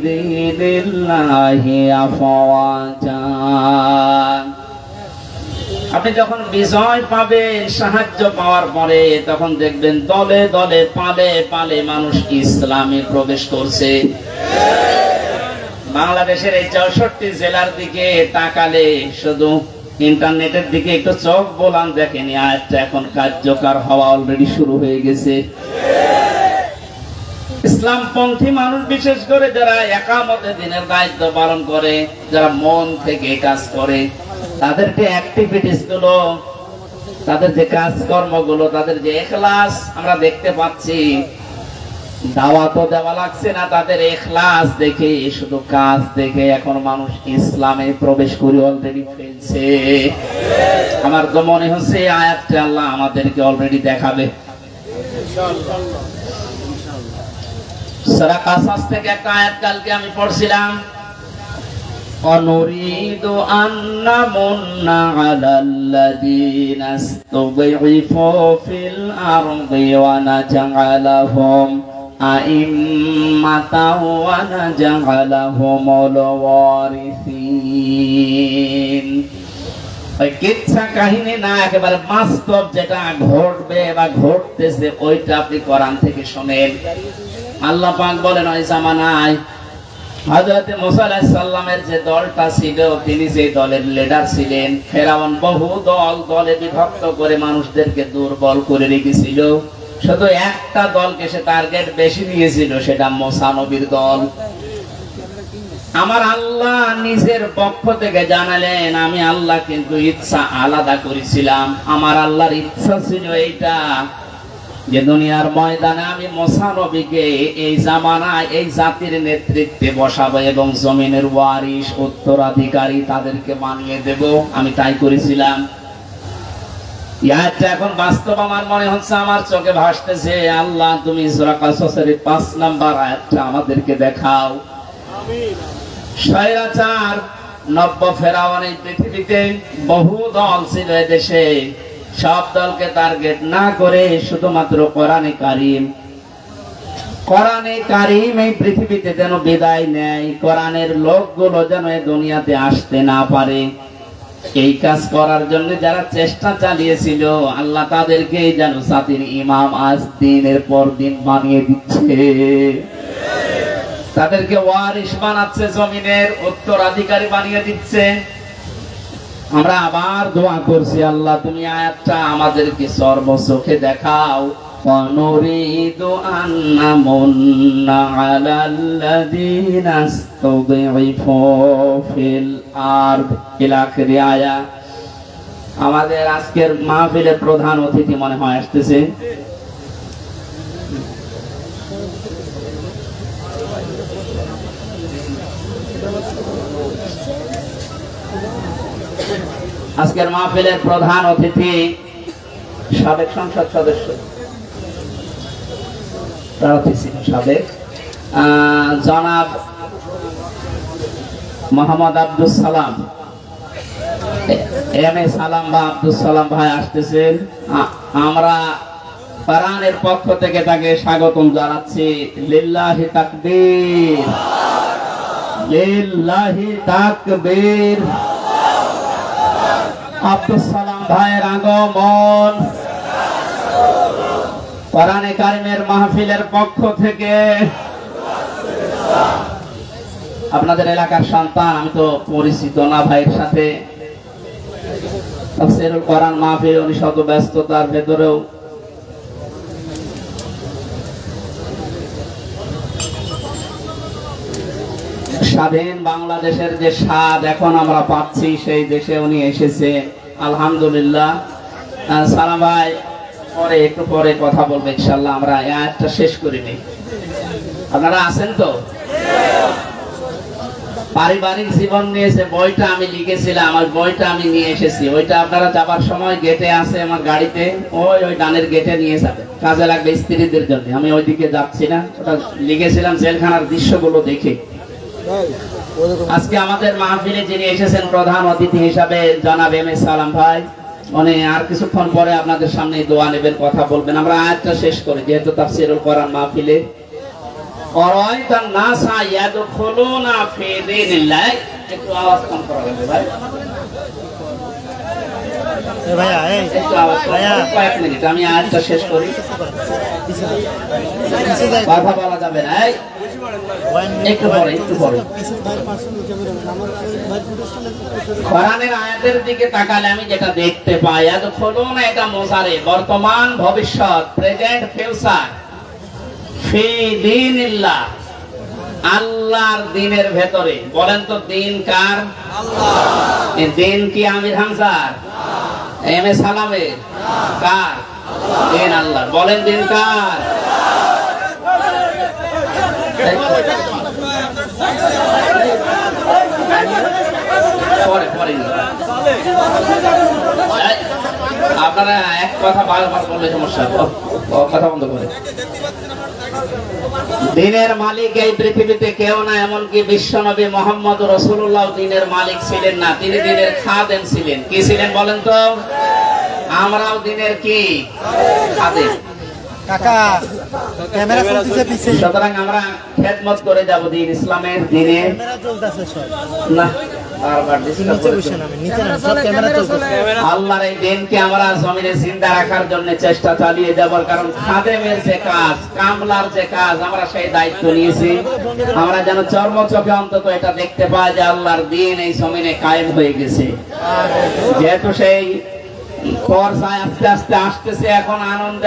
দীনিল্লাহি আফওয়াজা। আপনি যখন বিজয় পাবেন, সাহায্য পাওয়ার পরে, তখন দেখবেন দলে দলে, পালে পালে মানুষ ইসলামে প্রবেশ করছে। বাংলাদেশের এই 64 জেলার দিকে তাকালে, শুধু ইন্টারনেটের দিকে একটু চোখ বোলান, দেখেনি আয়াতটা এখন কার্যকর হওয়া অলরেডি শুরু হয়ে গেছে। ইসলামপন্থী মানুষ, বিশেষ করে যারা একামতে দিনের দায়িত্ব পালন করে, যারা মন থেকে কাজ করে, তাদেরকে অ্যাক্টিভিটিস গুলো, তাদের যে কাজকর্ম গুলো, তাদের যে ইখলাস আমরা দেখতে পাচ্ছি। দাওয়াতও দেওয়া লাগছে না, তাদের ইখলাস দেখে, শুধু কাজ দেখে এখন মানুষ ইসলামে প্রবেশ করে অলরেডি ফেলছে। আমার তো মনে হচ্ছে আয়াতটা আল্লাহ আমাদেরকে অলরেডি দেখাবে। সূরা কাসাস থেকে একটা আয়াত কালকে আমি পড়ছিলাম, অনুরিদু আন্না মুন্না আলাল্লাযীনা ইসতুযইফু ফিল আরদি ওয়া নাজআলাহুম আইম্মাতাও ওয়া নাজআলাহুমুল ওয়ারিসিন। ওই কিচ্ছা কাহিনী না, একেবারে বাস্তব যেটা ঘটবে বা ঘটতেছে ওইটা আপনি কোরআন থেকে শোনেন। আল্লাহ পাক বলেন ওই জামানায় হযরত মুসা আলাইহিস সালামের যে দলটা ছিল, তিনি যে দলের লিডার ছিলেন, ফেরাউন বহু দলে বিভক্ত করে মানুষদেরকে দুর্বল করে রেখেছিল। শুধু একটা দলকে সে টার্গেট বেশি নিয়েছিল, সেটা মুসা নবীর দল। আমার আল্লাহ নিজের পক্ষ থেকে জানালেন, আমি আল্লাহ কিন্তু ইচ্ছা আলাদা করেছিলাম। আমার আল্লাহর ইচ্ছা ছিল এইটা যে দুনিয়ার ময়দানে আমি মুসা নবীকে এই জামানায় এই জাতির নেতৃত্বে বসাবো এবং জমিনের ওয়ারিস উত্তরাধিকারী তাদেরকে বানিয়ে দেব। আমি তাই করেছিলাম। ইয়াটা এখন বাস্তব আমার মনে হচ্ছে, আমার চোখে ভাসতেছে। আল্লাহ তুমি সূরা কাসসের 5 নাম্বার আয়াতটা আমাদেরকে দেখাও। স্বৈরাচার নব্য ফেরাউন এই পৃথিবীতে বহু দল ছিল এদেশে, সব দলকে টার্গেট না করে শুধুমাত্র কোরআনে কারীম এই পৃথিবীতে যেন বিদায় নেয়, কোরআনের লোকগুলো যেন এই দুনিয়াতে আসতে না পারে, এই কাজ করার জন্য যারা চেষ্টা চালিয়েছিল, আল্লাহ তাদেরকে যেন জাতির ইমাম আজ দিনের পর দিন বানিয়ে দিচ্ছে, তাদেরকে ওয়ারিস বানাচ্ছে, জমিনের উত্তরাধিকারী বানিয়ে দিচ্ছে। আমরা আবার দোয়া করছি, আল্লাহ তুমি আয়াতটা আমাদেরকে সর্বচোখে দেখাও। ওয়ানুরিদু আন নামুন্না আলাল্লাযীনা ইসতুযইফু ফিল আরদ ইলা আখির আয়াত। আমাদের আজকের মাহফিলের প্রধান অতিথি মনে হয় আসতেছে। আজকের মাহফিলের প্রধান অতিথি সাবেক সংসদ সদস্য, প্রার্থী ছিলেন সাবেক, জনাব মোহাম্মদ আব্দুল সালাম, এম এ সালাম বা আব্দুল সালাম ভাই আসতেছেন। আমরা কোরআনের পক্ষ থেকে তাকে স্বাগতম জানাচ্ছি। লিল্লাহি তাকবীর, লিল্লাহি তাকবীর। আব্দুল সালাম ভাইয়ের আগমন কোরআনে কারিমের মাহফিলের পক্ষ থেকে। আপনাদের এলাকার সন্তান, আমি তো পরিচিত না ভাইয়ের সাথে। তাফসীরুল কোরআন মাহফিল, উনি শত ব্যস্ততার ভেতরেও স্বাধীন বাংলাদেশের যে স্বাদ এখন আমরা পাচ্ছি, সেই দেশে উনি এসেছে, আলহামদুলিল্লাহ। সালাম ভাই পরে একটু পরে কথা বলবো ইনশাআল্লাহ। আমরা এই আয়াতটা শেষ করিনি, আপনারা আছেন তো? পারিবারিক জীবন নিয়েছে বইটা আমি লিখেছিলাম, আমার বইটা আমি নিয়ে এসেছি। ওইটা আপনারা যাবার সময় গেটে আছে আমার গাড়িতে, ওই ডানের গেটে নিয়ে যাবে, কাজে লাগবে স্ত্রীদের জন্য। আমি ওইদিকে যাচ্ছি না, ওটা লিখেছিলাম জেলখানার দৃশ্যগুলো দেখে। আজকে আমাদের মাহফিলে যিনি এসেছেন প্রধান অতিথি হিসাবে জনাব এম এ সালাম ভাই, উনি আর কিছুক্ষণ পরে আপনাদের সামনে দোয়া নেবেন, কথা বলবেন। আমরা আয়াতটা শেষ করি, যেহেতু তাফসীরুল কোরআন মাহফিলে। অরাইতান নাসা ইয়াদখুলুনা ফি দীনিল্লাহ, একটু আওয়াজ কম করা যাবে ভাই। একটু আওয়াজ ভাইয়া, কয়েক মিনিট আমি আয়াতটা শেষ করি, কথা বলা যাবে না। একটু পরে কোরআনের আয়াতের দিকে তাকালে আমি যেটা দেখতে পাই, ইয়াদখুলুনা এটা মুজারে, বর্তমান ভবিষ্যৎ, প্রেজেন্ট ফিউচার, ফি দীনিল্লাহ, আল্লাহর দ্বীনের ভেতরে। বলেন তো দ্বীন কার? আল্লাহ। এই দ্বীন কি আমির হামজার, এম এ সালামের? কার? দ্বীন আল্লাহ। বলেন দ্বীন কার? আপনারা এক কথা বারবার বললে সমস্যা, কথা বন্ধ করে। দ্বীনের মালিক এই পৃথিবীতে কেউ না, এমনকি বিশ্বনবী মুহাম্মদ রাসূলুল্লাহ দ্বীনের মালিক ছিলেন না, তিনি দ্বীনের খাদেম ছিলেন। কি ছিলেন বলেন তো? আমরাও দ্বীনের কি? খাদেম। সুতরাং আমরা খেদমত করে যাব দ্বীন ইসলামের, দ্বীনের না বারবার disturb করেছে। আল্লাহর এই দিনকে আমরা জমিনে জিন্দা রাখার জন্য চেষ্টা চালিয়ে যাবার কারণ খাদেমের যে কাজ, কামলার যে কাজ, আমরা সেই দায়িত্ব নিয়েছি। আমরা যেন চর্মচোখে অন্তত এটা দেখতে পাই যে আল্লাহর দিন এই জমিনে কায়েম হয়ে গেছে। যেহেতু সেই পর্যায়ে আস্তে আস্তে আসতেছে, এখন আনন্দ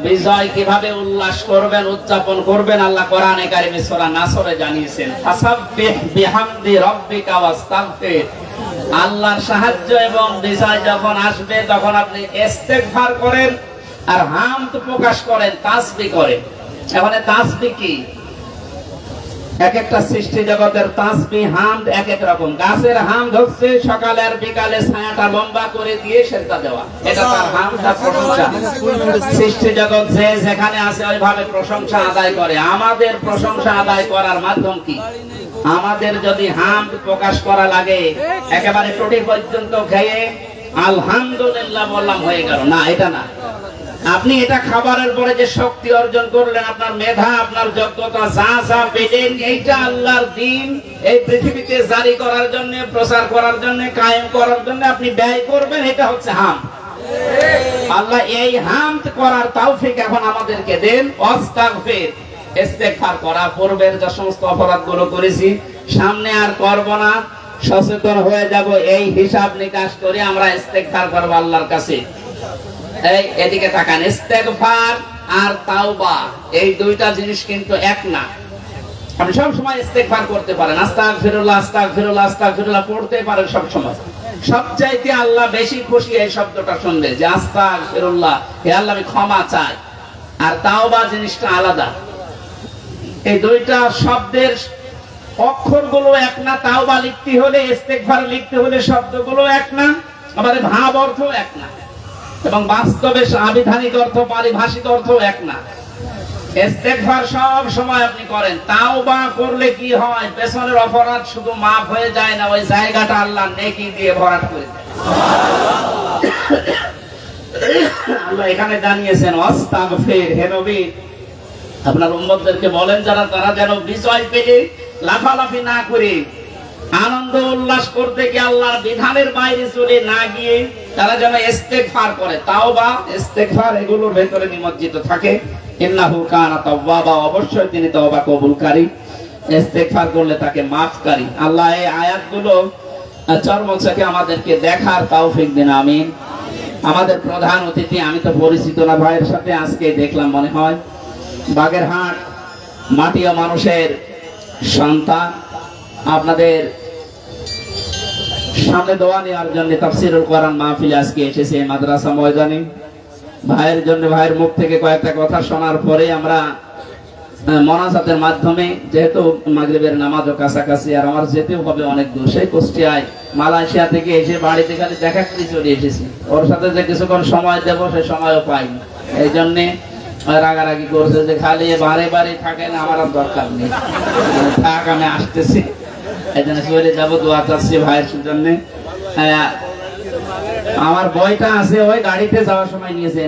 বিজয় কিভাবে উল্লাস করবেন, উদযাপন করবেন, আল্লাহ কোরআনে কারিমে সূরা নাসরে জানিয়েছেন, ফাসাব্বিহ বিহামদি রাব্বিকা ওয়াস্তাগফির। আল্লাহর সাহায্য এবং বিজয় যখন আসবে তখন আপনি ইস্তেগফার করেন আর হামদ প্রকাশ করেন, তাসবিহ করেন। এখানে তাসবিহ কি? এক একটা সৃষ্টি জগতের তাসবিহ হামদ এক এক রকম। গাছের হামদ হচ্ছে সকালে আর বিকালে ছায়াটা লম্বা করে দিয়ে সেজদা দেওয়া, এটা তার হামদ আর প্রশংসা। সৃষ্টি জগৎ যে যেখানে আছে ওইভাবে প্রশংসা আদায় করে। আমাদের প্রশংসা আদায় করার মাধ্যম কি? আমাদের যদি হামদ প্রকাশ করা লাগে একেবারে টুটি পর্যন্ত খেয়ে আলহামদুলিল্লাহ বললাম হয়ে গেল না, এটা না। আপনি এটা খাবারের পরে যে শক্তি অর্জন করলেন, আপনার মেধা, আপনার যোগ্যতা যা যা পেলেন, এইটা আল্লাহর দ্বীন এই পৃথিবীতে জারি করার জন্য, প্রচার করার জন্য, কায়েম করার জন্য আপনি ব্যয় করবেন, এটা হচ্ছে হামদ। আল্লাহ এই হামদ করার তৌফিক এখন আমাদেরকে দেন। আস্তাগফির, ইস্তেগফার করা, পূর্বের যে সমস্ত অপরাধগুলো করেছি সামনে আর করব না, সচেতন হয়ে যাব, এই হিসাব নিকাশ করে আমরা ইস্তেগফার করব আল্লাহর কাছে। এই এদিকে তাকান, ইস্তেগফার আর তাওবা এই দুইটা জিনিস কিন্তু এক না। আপনি সব সময় ইস্তেগফার করতে পারেন, আস্তাগফিরুল্লাহ আস্তাগফিরুল্লাহ আস্তাগফিরুল্লাহ পড়তে পারেন সব সময়। সবচাইতে আল্লাহ বেশি খুশি এই শব্দটা শুনলে, যে আস্তাগফিরুল্লাহ, হে আল্লাহ আমি ক্ষমা চাই। আর তাওবা জিনিসটা আলাদা। এই দুইটা শব্দের অক্ষরগুলো এক না। তাওবা লিখতে হলে, ইস্তেগফার লিখতে হলে শব্দগুলো এক না, আবার ভাব অর্থ এক না, এবং বাস্তবে আবিধানিক অর্থ, পারিভাষিক অর্থ এক না। ইস্তেগফার সব সময় আপনি করেন, তাওবা করলে কি হয়? পেছনের অপরাধ শুধু মাফ হয়ে যায় না, ওই জায়গাটা আল্লাহ নেকি দিয়ে ভরাট করে দেয়। আল্লাহ এখানে জানিয়েছেন আস্তাগফির, হে নবী আপনার উম্মতদেরকে বলেন যারা, তারা যেন বিজয় পেলে লাফালাফি না করে, আনন্দ উল্লাস করতে গিয়ে আল্লাহর বিধানের বাইরে চলে না গিয়ে তারা যেন ইস্তেগফার করে। তাওবা, ইস্তেগফার এগুলোর ভেতরে নিমজ্জিত থাকে। ইন্নাহু কানা তাওয়াবা, অবশ্যই তিনি তওবা কবুলকারী, ইস্তেগফার করলে তাকে মাফকারী। আল্লাহ এই আয়াতগুলো চর্মচোখে আমাদেরকে দেখার তৌফিক দিন, আমিন। আমাদের প্রধান অতিথি, আমি তো পরিচিত না ভাইয়ের সাথে, আজকে দেখলাম মনে হয়, বাগেরহাট মাটিয়া মানুষের সন্তান, আপনাদের সামনে দোয়া নেওয়ার জন্য তাফসীরুল কোরআন মাহফিল আজকে এসেছে মাদ্রাসা ময়দানে। ভাইয়ের জন্য, ভাইয়ের মুখ থেকে কয়েকটা কথা শোনার পরে আমরা মোনাজাতের মাধ্যমে, যেহেতু মাগরিবের নামাজও কাছাকাছি আর আমার যেতেও হবে অনেক দূর, সেই কুষ্টিয়ায় মালয়েশিয়া থেকে এসে বাড়িতে খালি দেখা করে চলে এসেছি। ওর সাথে যে কিছুক্ষণ সময় দেবো সে সময়ও পাইনি, এই জন্যে রাগারাগি করছে যে খালি বারে বারে থাকেন, আমার আর দরকার নেই, থাক আমি আসতেছি। এই জন্য চলে যাবো, দোয়া চাচ্ছি ভাইয়ের জন্য। আমার বইটা আছে, ওই গাড়িতে যাওয়ার সময় নিয়েছে।